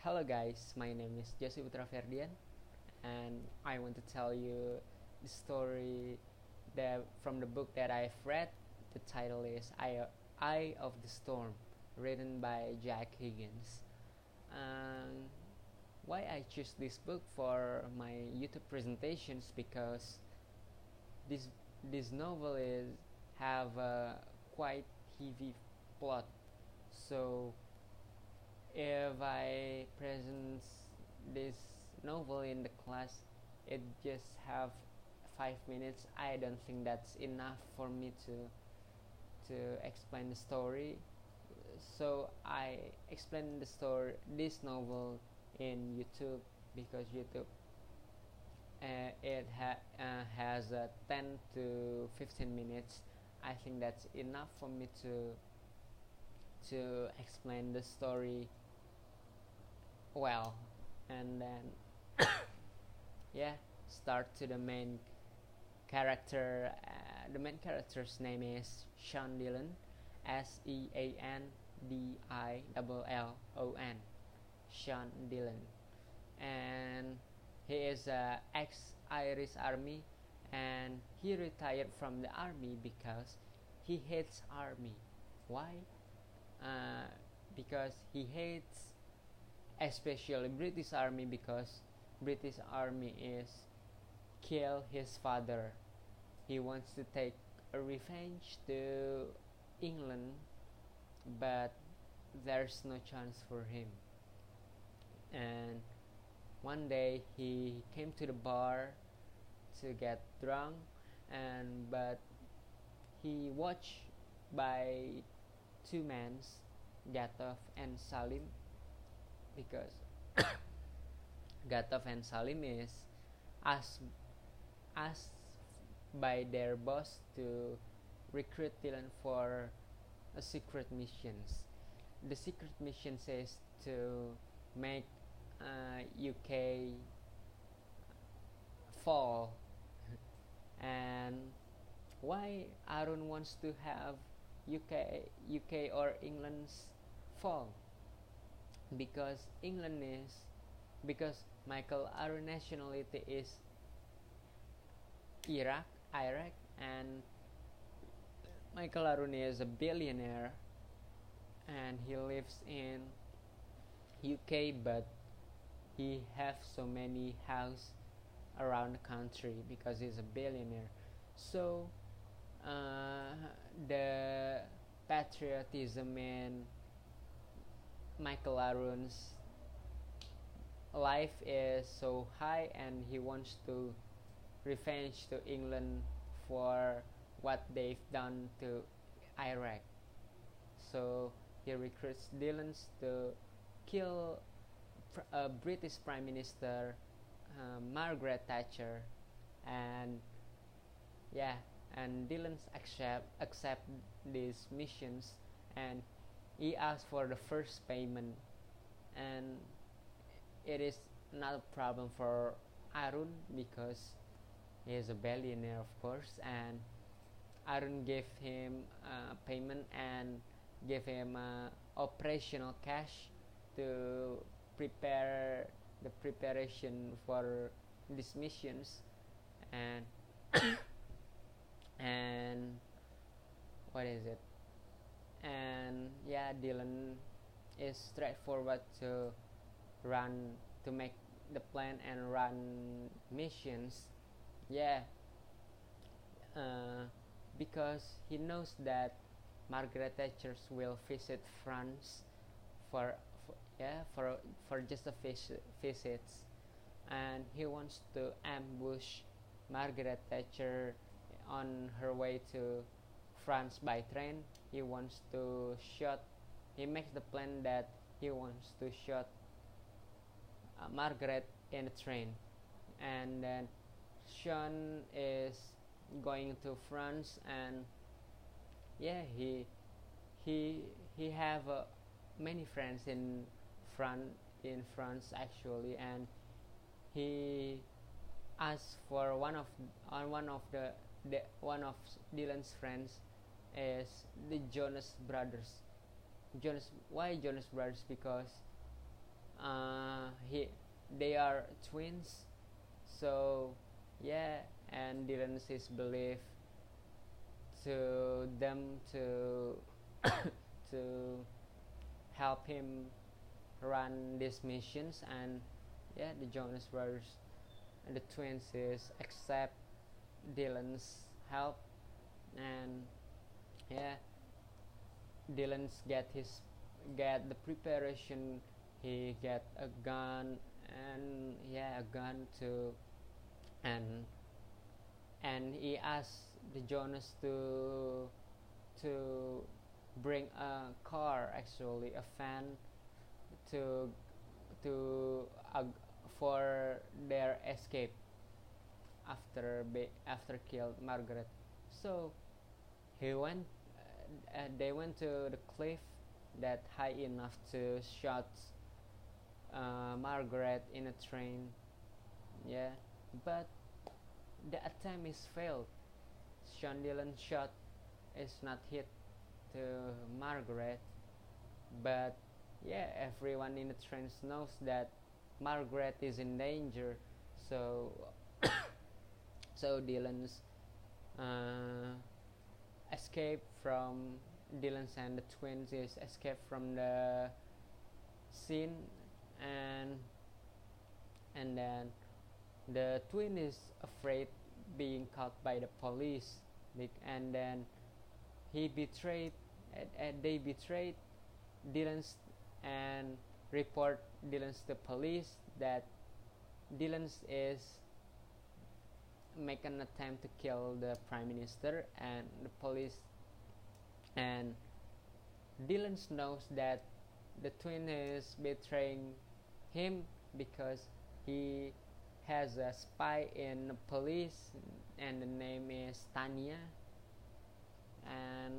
Hello guys, my name is B73CACDA and I want to tell you the story that from the book that I've read. The title is Eye of the Storm, written by Jack Higgins. And why I choose this book for my YouTube presentations because this this novel is have a quite heavy plot. So if I present this novel in the class, it just have 5 minutes. I don't think that's enough for me to explain the story. So I explain this novel in YouTube because YouTube has 10 to 15 minutes. I think that's enough for me to explain the story well. And then yeah, start to the main character. The main character's name is Sean Dillon, Seandillon, Sean Dillon, and he is a ex-Irish Army, and he retired from the army because he hates army. Why? Because he hates especially British Army, because British Army is kill his father. He wants to take a revenge to England, but there's no chance for him. And one day he came to the bar to get drunk, and but he watched by two men, Gatov and Salim, because Gatov and Salim is asked by their boss to recruit Dylan for a secret missions. The secret mission says to make UK fall. And why Arun wants to have UK or England's fall? Because Michael Arun nationality is Iraq, and Michael Arun is a billionaire and he lives in UK, but he have so many houses around the country because he's a billionaire. So the patriotism in Michael Arun's life is so high, and he wants to revenge to England for what they've done to Iraq. So he recruits Dylan to kill British Prime Minister Margaret Thatcher, and yeah, and Dylan accept these missions, and he asks for the first payment, and it is not a problem for Arun because he is a billionaire, of course, and Arun gave him payment and gave him operational cash to prepare the preparation for these missions. And and what is it? And yeah, Dylan is straightforward to make the plan and run missions. Yeah, because he knows that Margaret Thatcher will visit France for just a visits, and he wants to ambush Margaret Thatcher on her way to France by train. He wants to shoot. He makes the plan that he wants to shoot Margaret in a train, and then Sean is going to France, and yeah, he have many friends in France actually, and he asked for one of Dylan's friends is the Jonas Brothers. Why Jonas Brothers? Because he they are twins, so yeah, and Dylan's is believed to them to to help him run these missions. And yeah, the Jonas Brothers and the twins is accept Dylan's help. And yeah, Dylan's get the preparation. He get a gun, and yeah, a gun to and he asked the Jonas to bring a car, actually a van, to to for their escape after killed Margaret. So they went to the cliff that high enough to shot Margaret in a train. Yeah, but the attempt is failed. Sean Dillon's shot is not hit to Margaret, but yeah, everyone in the train knows that Margaret is in danger. So so Dylan's escape from Dylan's and the twins is escape from the scene. And then the twin is afraid being caught by the police, and then they betrayed Dylan's and report Dylan's to police that Dylan's is make an attempt to kill the prime minister. And the police and Dylan's knows that the twin is betraying him because he has a spy in the police, and the name is Tanya. And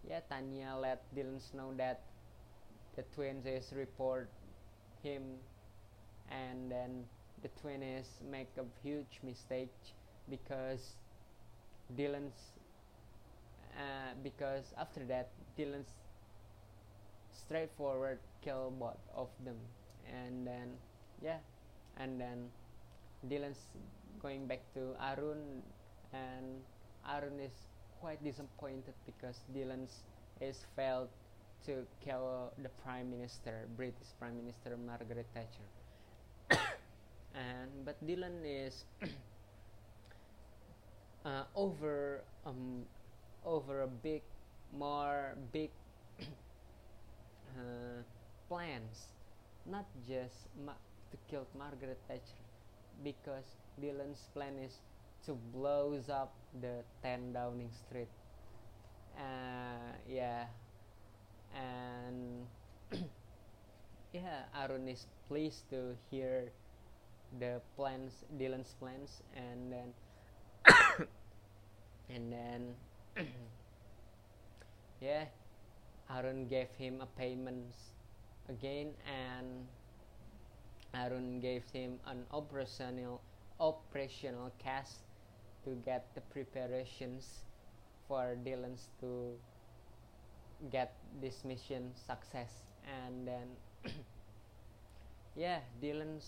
yeah, Tanya let Dylan know that the twins is report him, and then the twins make a huge mistake because because after that Dylan's straightforward kill both of them. And then yeah, and then Dylan's going back to Arun, and Arun is quite disappointed because Dylan's is failed to kill the British Prime Minister Margaret Thatcher. But Dylan is over a big plans, not just to kill Margaret Thatcher, because Dylan's plan is to blows up the 10 Downing Street. Yeah, and yeah, Arun is pleased to hear Dylan's plans, and then yeah, Arun gave him a payment again, and Arun gave him an operational cash to get the preparations for Dylan's to get this mission success. And then yeah, Dylan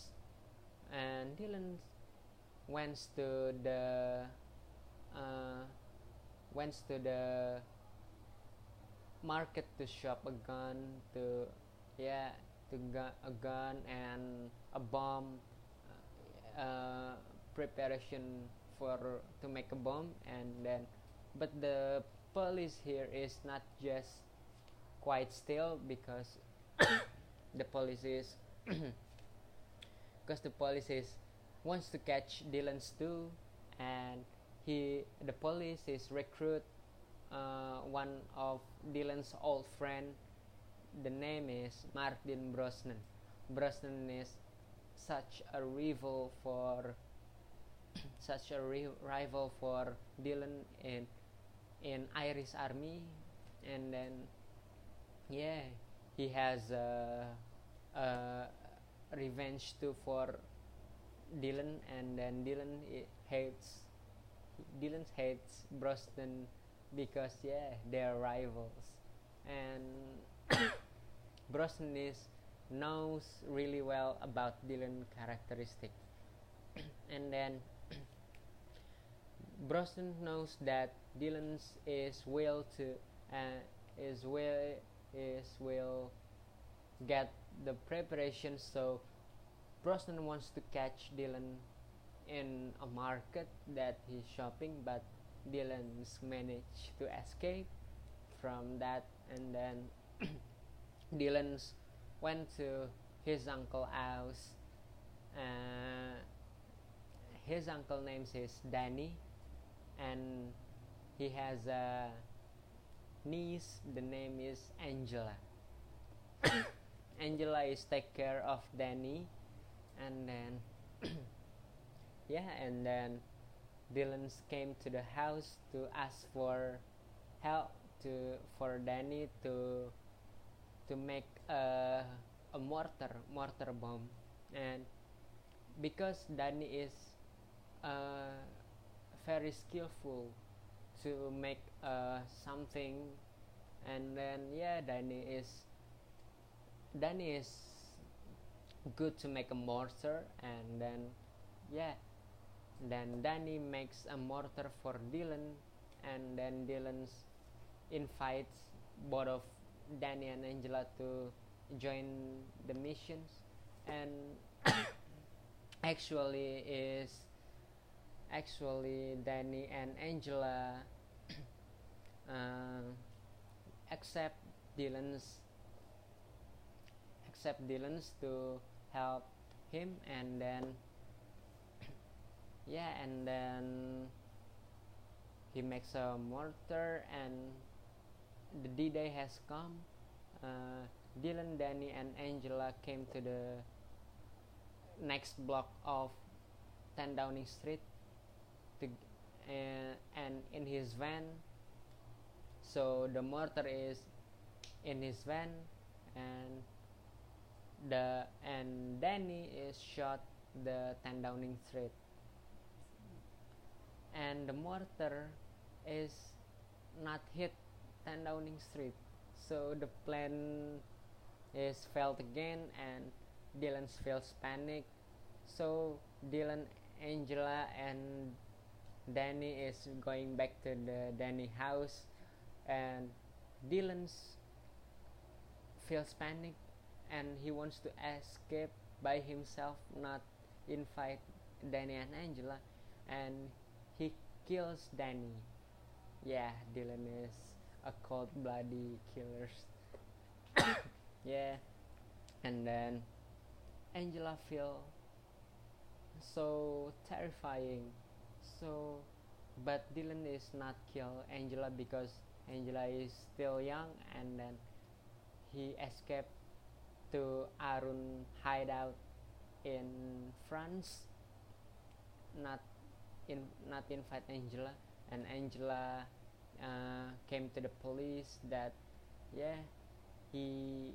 went to the market to shop a gun a gun and a bomb preparation to make a bomb. And then but the police here is not just quite still, because the police is wants to catch Dylan's too. And the police is recruit one of Dylan's old friend. The name is Martin Brosnan. Brosnan is such a rival for Dylan in Irish army. And then yeah, he has a revenge too for Dylan. And then Dylan hates Brosnan because yeah, they're rivals. And Brosnan is knows really well about Dylan characteristic. And then Brosnan knows that Dylan is will to is will get the preparation, so Brosnan wants to catch Dylan in a market that he's shopping, but Dylan's managed to escape from that. And then Dylan's went to his uncle's house. His uncle names is Danny, and he has a niece. The name is Angela. Angela is take care of Danny, and then and then Dylan came to the house to ask for help for Danny to make a mortar bomb. And because Danny is very skillful to make something, and then Danny is good to make a mortar. And then Danny makes a mortar for Dylan, and then Dylan invites both of Danny and Angela to join the missions. And actually Danny and Angela accept Dylan's to help him. And then he makes a mortar, and the D-Day has come. Dylan, Danny, and Angela came to the next block of 10 Downing Street and in his van. So the mortar is in his van, and Danny is shot the 10 Downing Street, and the mortar is not hit 10 Downing Street, so the plane is failed again, and Dylan feels panic. So Dylan, Angela, and Danny is going back to the Danny house, and Dylan feels panic, and he wants to escape by himself, not invite Danny and Angela, and he kills Danny. Dylan is a cold-blooded killer. And then Angela feel so terrifying. But Dylan is not kill Angela because Angela is still young, and then he escaped to Arun hideout in France, not invite Angela. And Angela came to the police that he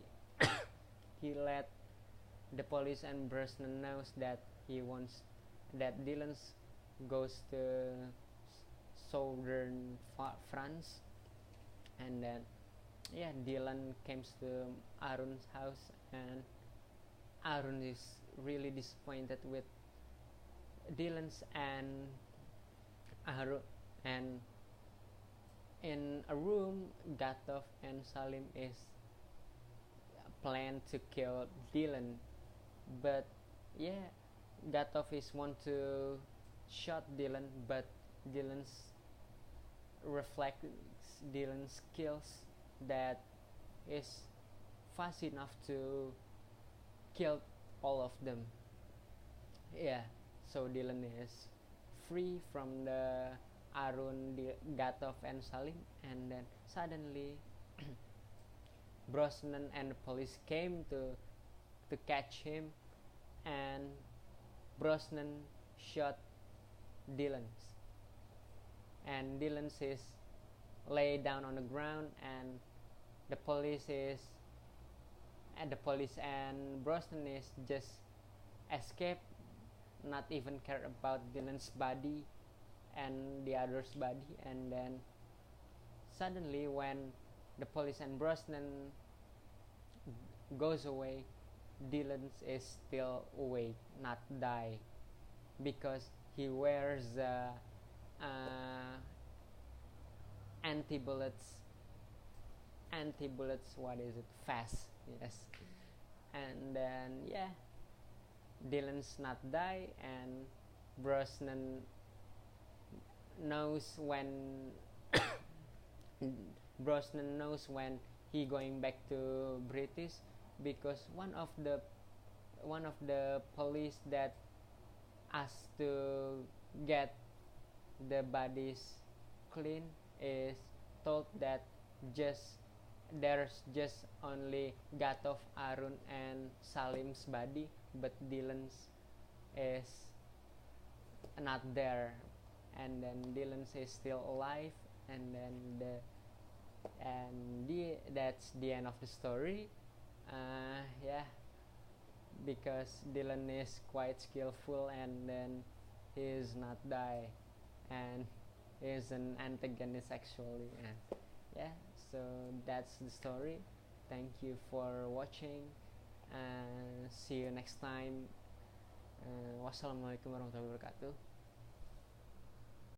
he let the police and Brosnan knows that he wants that Dylan goes to southern France. And then Dylan comes to Arun's house, and Arun is really disappointed with Dylan's and Arun. And in a room, Gatov and Salim is planned to kill Dylan, but Gatov is want to shot Dylan, but Dylan's reflects Dylan's skills that is fast enough to kill all of them. So Dylan is free from the Arun, Gatov, and Salim. And then suddenly Brosnan and the police came to catch him, and Brosnan shot Dylan, and Dylan is lay down on the ground, and the police and Brosnan is just escape, not even care about Dylan's body and the other's body. And then suddenly when the police and Brosnan goes away, Dylan is still awake, not die, because he wears anti-bullets what is it, fast, yes. And then yeah, Dylan's not die, and Brosnan knows when Brosnan knows when he going back to British, because one of the police that asked to get the bodies clean is told that there's just only Gatov, Arun, and Salim's body, but Dylan's is not there. And then Dylan's is still alive, and then that's the end of the story. Yeah, because Dylan is quite skillful, and then he is not die, and he is an antagonist actually. And yeah, so that's the story. Thank you for watching, and see you next time. Wassalamualaikum warahmatullahi wabarakatuh.